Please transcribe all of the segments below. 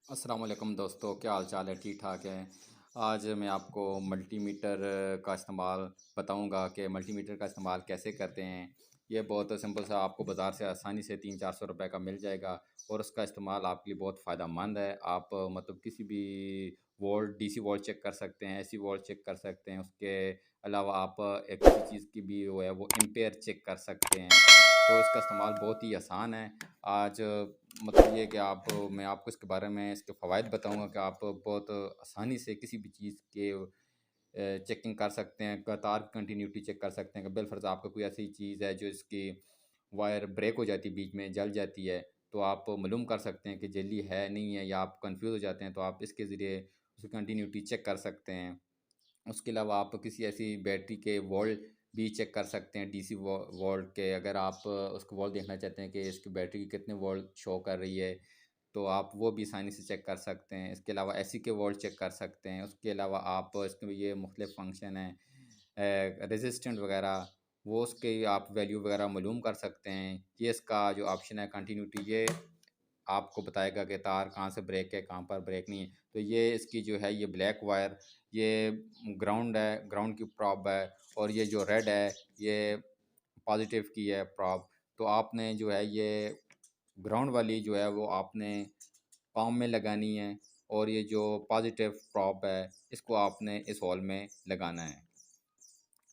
अस्सलाम वालेकुम दोस्तों, क्या हाल चाल है? ठीक ठाक है। आज मैं आपको मल्टीमीटर का इस्तेमाल बताऊंगा कि मल्टीमीटर का इस्तेमाल कैसे करते हैं। ये बहुत सिंपल सा आपको बाज़ार से आसानी से 300-400 रुपए का मिल जाएगा और उसका इस्तेमाल आपके लिए बहुत फ़ायदेमंद है। आप मतलब किसी भी वोल्ट डीसी वोल्ट चेक कर सकते हैं, एसी वोल्ट चेक कर सकते हैं। उसके अलावा आप एक किसी चीज़ की भी वो एम्पेयर चेक कर सकते हैं। तो इसका इस्तेमाल बहुत ही आसान है। आज मतलब ये कि मैं आपको इसके बारे में इसके फ़वाइद बताऊँगा कि आप बहुत आसानी से किसी भी चीज़ के चेकिंग कर सकते हैं, कतार की कंटिन्यूटी चेक कर सकते हैं कि बिलफ़र्ज़ आपका कोई ऐसी चीज़ है जो इसकी वायर ब्रेक हो जाती है, बीच में जल जाती है, तो आप मालूम कर सकते हैं कि जली है, नहीं है, या आप कन्फ्यूज़ हो जाते हैं, तो आप इसके ज़रिए उसकी कंटिन्यूटी चेक कर सकते हैं। उसके अलावा आप किसी ऐसी बैटरी के वोल्ट भी चेक कर सकते हैं, डीसी वोल्ट के। अगर आप उसको वोल्ट देखना चाहते हैं कि इसकी बैटरी कितने वोल्ट शो कर रही है, तो आप वो भी आसानी से चेक कर सकते हैं। इसके अलावा एसी के वोल्ट चेक कर सकते हैं। उसके अलावा आप इसके ये मुख्तलिफ़ फंक्शन हैं, रेजिस्टेंट वगैरह, वो उसके आप वैल्यू वगैरह मालूम कर सकते हैं। ये इसका जो ऑप्शन है कंटिन्यूटी, ये आपको बताएगा कि तार कहाँ से ब्रेक है, कहाँ पर ब्रेक नहीं है। तो ये इसकी जो है ये ब्लैक वायर, ये ग्राउंड है, ग्राउंड की प्रॉब है, और ये जो रेड है ये पॉजिटिव की है प्रॉब। तो आपने जो है ये ग्राउंड वाली जो है वो आपने पाम में लगानी है, और ये जो पॉजिटिव प्रॉब है इसको आपने इस हॉल में लगाना है।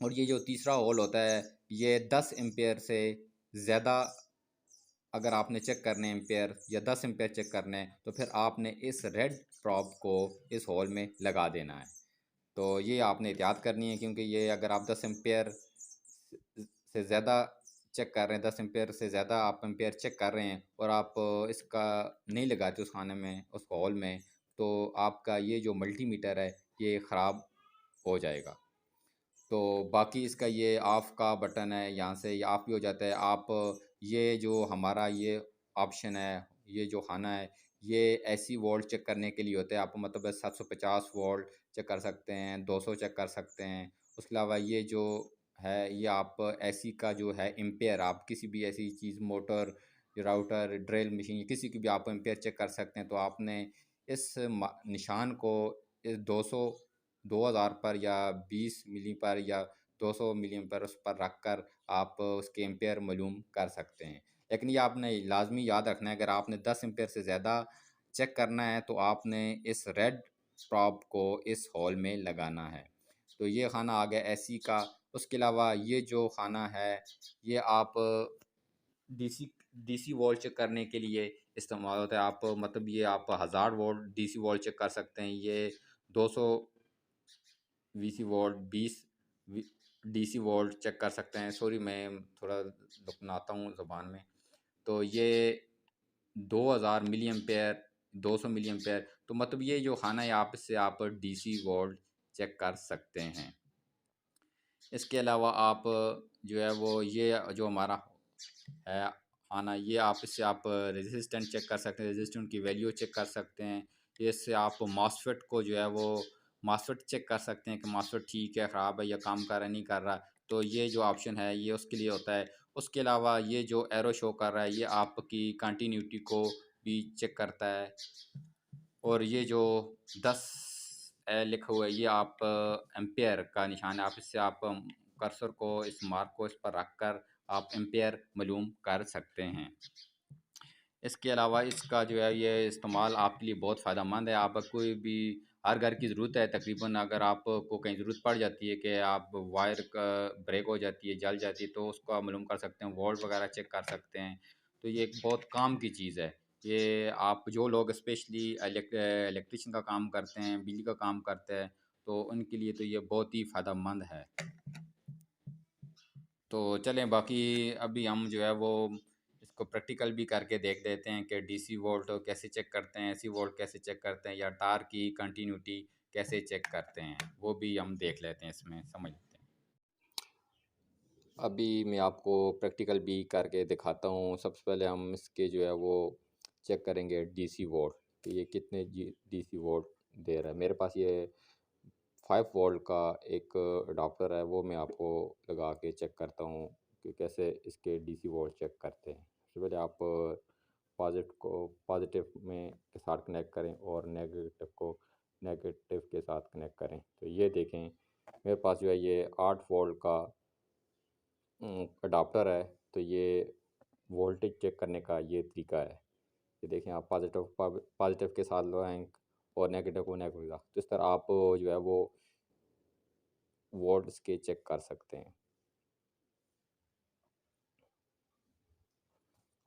और ये जो तीसरा होल होता है, ये 10 एम्पेयर से ज़्यादा अगर आपने चेक करने एम्पेयर या 10 एम्पेयर चेक करने हैं, तो फिर आपने इस रेड प्रॉब को इस होल में लगा देना है। तो ये आपने एहतियात करनी है, क्योंकि ये अगर आप 10 एम्पेयर से ज़्यादा चेक कर रहे हैं, 10 एम्पेयर से ज़्यादा आप एम्पेयर चेक कर रहे हैं और आप इसका नहीं लगाते उस खाने में, उस हॉल में, तो आपका ये जो मल्टीमीटर है ये ख़राब हो जाएगा। तो बाकी इसका ये ऑफ़ का बटन है, यहाँ से ये ऑफ़ भी हो जाता है। आप ये जो हमारा ये ऑप्शन है, ये जो खाना है, ये एसी वोल्ट चेक करने के लिए होता है। आप मतलब 750 वोल्ट चेक कर सकते हैं, 200 चेक कर सकते हैं। उसके अलावा ये जो है, ये आप एसी का जो है एम्पेयर, आप किसी भी ऐसी चीज़, मोटर, राउटर, ड्रिल मशीन, किसी की भी आप एम्पेयर चेक कर सकते हैं। तो आपने इस निशान को इस 200 2000 पर या 20 मिली पर या 200 मिली पर उस पर रख कर आप उसके एम्पेयर मालूम कर सकते हैं। लेकिन ये आपने लाजमी याद रखना है, अगर आपने 10 एम्पेयर से ज़्यादा चेक करना है तो आपने इस रेड प्रॉब को इस हॉल में लगाना है। तो ये खाना आ गया एसी का। उसके अलावा ये जो खाना है ये आप डीसी डीसी वोल्ट चेक करने के लिए इस्तेमाल होता है। आप मतलब ये आप 1000 वोल्ट डीसी वोल्ट चेक कर सकते हैं। ये 200 VC volt, 20 DC volt check कर सकते हैं। सॉरी, मैं थोड़ा दफनाता हूँ ज़ुबान में। तो ये 2000 मिली एम्पेयर, 200 मिली एम्पेयर, तो मतलब ये जो खाना है आप इससे आप डीसी वोल्ट चेक कर सकते हैं। इसके अलावा आप जो है वो ये जो हमारा है खाना, ये आप इससे आप रेजिस्टेंट चेक कर सकते हैं, रेजिस्टेंट की वैल्यू चेक कर सकते हैं। इससे आप मॉसफेट को जो है वो मॉसफेट चेक कर सकते हैं कि मॉसफेट ठीक है, ख़राब है, या काम कर रहा है, नहीं कर रहा। तो ये जो ऑप्शन है ये उसके लिए होता है। उसके अलावा ये जो एरो शो कर रहा है ये आपकी कंटिन्यूटी को भी चेक करता है। और ये जो 10 लिखा हुआ है ये आप एम्पेयर का निशान है। आप इससे आप कर्सर को, इस मार्क को इस पर रख कर आप एम्पेयर मालूम कर सकते हैं। इसके अलावा इसका जो है ये इस्तेमाल आपके लिए बहुत फ़ायदेमंद है। आप कोई भी, हर घर की ज़रूरत है तकरीबन, अगर आपको कहीं ज़रूरत पड़ जाती है कि आप वायर का ब्रेक हो जाती है, जल जाती है, तो उसको आप मालूम कर सकते हैं, वोल्ट वगैरह चेक कर सकते हैं। तो ये एक बहुत काम की चीज़ है। ये आप जो लोग स्पेशली इलेक्ट्रिशियन का काम करते हैं, बिजली का काम करते हैं, तो उनके लिए तो ये बहुत ही फ़ायदेमंद है। तो चलें, बाकी अभी हम जो है वो इसको प्रैक्टिकल भी करके देख देते हैं कि डीसी वोल्ट कैसे चेक करते हैं, एसी वोल्ट कैसे चेक करते हैं, या तार की कंटिन्यूटी कैसे चेक करते हैं, वो भी हम देख लेते हैं, इसमें समझ लेते हैं। अभी मैं आपको प्रैक्टिकल भी करके दिखाता हूँ। सबसे पहले हम इसके जो है वो चेक करेंगे डीसी वोल्ट कि ये कितने डीसी वोल्ट दे रहा है। मेरे पास ये 5 वोल्ट का एक अडाप्टर है, वो मैं आपको लगा के चेक करता हूँ कि कैसे इसके डीसी वोल्ट चेक करते हैं। सबसे पहले आप पॉजिटिव में के साथ कनेक्ट करें और नेगेटिव को नेगेटिव के साथ कनेक्ट करें। तो ये देखें मेरे पास जो है ये 8 वोल्ट का अडाप्टर है। तो ये वोल्टेज चेक करने का ये तरीका है। ये देखें आप पॉजिटिव के साथ लगाएं और नेगेटिव को नेगेटिव के साथ। तो इस तरह आप जो है वो वोल्ट्स के चेक कर सकते हैं।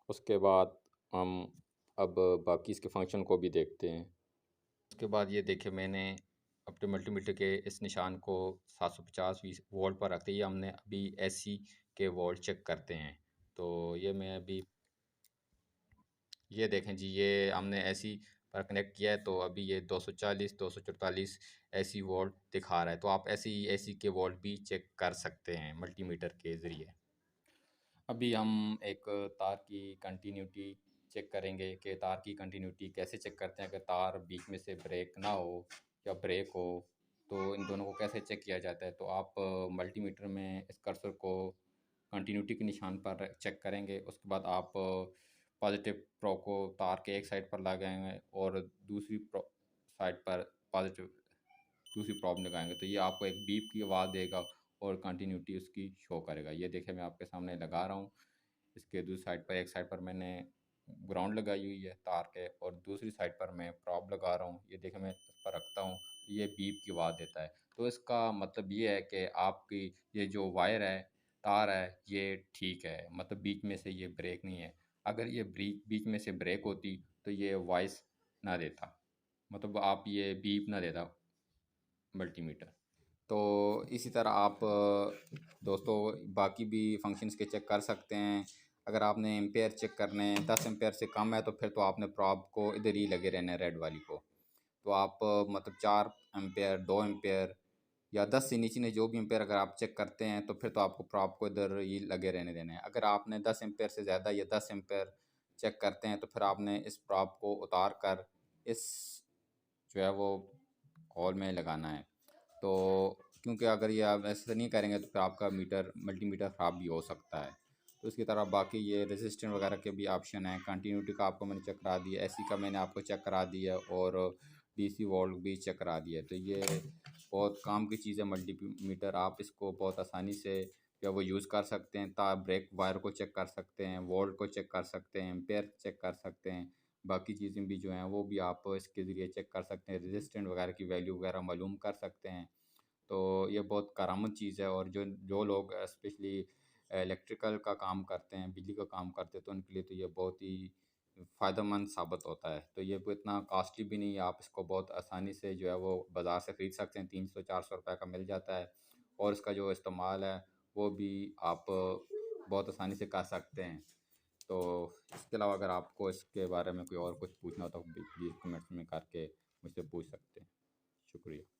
उसके बाद हम अब बाकी इसके फंक्शन को भी देखते हैं। उसके बाद ये देखिए मैंने अपने मल्टीमीटर के इस निशान को 750 वोल्ट पर रखते ही हमने अभी एसी के वोल्ट चेक करते हैं। तो ये मैं अभी ये देखें जी, ये हमने एसी पर कनेक्ट किया है। तो अभी ये 240 244 एसी वोल्ट दिखा रहा है। तो आप ऐसे ही एसी के वोल्ट भी चेक कर सकते हैं मल्टीमीटर के ज़रिए। अभी हम एक तार की कंटिन्यूटी चेक करेंगे कि तार की कंटिन्यूटी कैसे चेक करते हैं। अगर तार बीच में से ब्रेक ना हो या ब्रेक हो तो इन दोनों को कैसे चेक किया जाता है। तो आप मल्टीमीटर में इस कर्सर को कंटिन्यूटी के निशान पर चेक करेंगे। उसके बाद आप पॉजिटिव प्रो को तार के एक साइड पर लगाएंगे और दूसरी साइड पर पॉजिटिव दूसरी प्रॉब लगाएंगे। तो ये आपको एक बीप की आवाज़ देगा और कंटिन्यूटी उसकी शो करेगा। ये देखिए मैं आपके सामने लगा रहा हूँ। इसके दूसरी साइड पर एक साइड पर मैंने ग्राउंड लगाई हुई है तार के और दूसरी साइड पर मैं प्रॉब लगा रहा हूँ। ये देखिए मैं इस पर रखता हूँ तो ये बीप की आवाज़ देता है। तो इसका मतलब ये है कि आपकी ये जो वायर है तार है ये ठीक है, मतलब बीच में से ये ब्रेक नहीं है। अगर ये बीच में से ब्रेक होती तो ये वॉइस ना देता, मतलब आप ये बीप ना देता मल्टीमीटर। तो इसी तरह आप दोस्तों बाकी भी फंक्शंस के चेक कर सकते हैं। अगर आपने एम्पेयर चेक करने हैं 10 एम्पेयर से कम है तो फिर तो आपने प्रॉब को इधर ही लगे रहना है रेड वाली को। तो आप मतलब 4 एम्पेयर 2 एम्पेयर या 10 से नीचे ने जो भी एम्पेयर अगर आप चेक करते हैं तो फिर तो आपको प्रॉब को इधर ही लगे रहने देना है। अगर आपने 10 एम्पेयर से ज़्यादा या 10 एम्पेयर चेक करते हैं तो फिर आपने इस प्रॉब को उतार कर इस जो है वो हॉल में लगाना है। तो क्योंकि अगर ये आप ऐसे नहीं करेंगे तो फिर आपका मल्टीमीटर ख़राब भी हो सकता है। तो इसकी तरह बाकी ये रेजिस्टेंस वगैरह के भी ऑप्शन हैं। कंटिन्यूटी का आपको मैंने चेक करा दिया, एसी का मैंने आपको चेक करा दिया और डीसी वोल्ट भी चेक करा दिया। तो ये बहुत काम की चीज़ है मल्टीमीटर। आप इसको बहुत आसानी से जो है वो यूज़ कर सकते हैं। ब्रेक वायर को चेक कर सकते हैं, वोल्ट को चेक कर सकते हैं, एम्पेयर चेक कर सकते हैं। बाकी चीज़ें भी जो हैं वो भी आप इसके ज़रिए चेक कर सकते हैं। रेजिस्टेंट वगैरह की वैल्यू वगैरह मालूम कर सकते हैं। तो ये बहुत कारआमद चीज़ है और जो जो लोग स्पेशली इलेक्ट्रिकल का काम करते हैं, बिजली का काम करते हैं, तो उनके लिए तो ये बहुत ही फ़ायदेमंद साबित होता है। तो ये कोई इतना कॉस्टली भी नहीं है, आप इसको बहुत आसानी से जो है वो बाज़ार से ख़रीद सकते हैं। 300-400 रुपए का मिल जाता है और इसका जो इस्तेमाल है वो भी आप बहुत आसानी से कर सकते हैं। तो इसके अलावा अगर आपको इसके बारे में कोई और कुछ पूछना हो तो प्लीज़ कमेंट्स में करके मुझसे पूछ सकते हैं। शुक्रिया।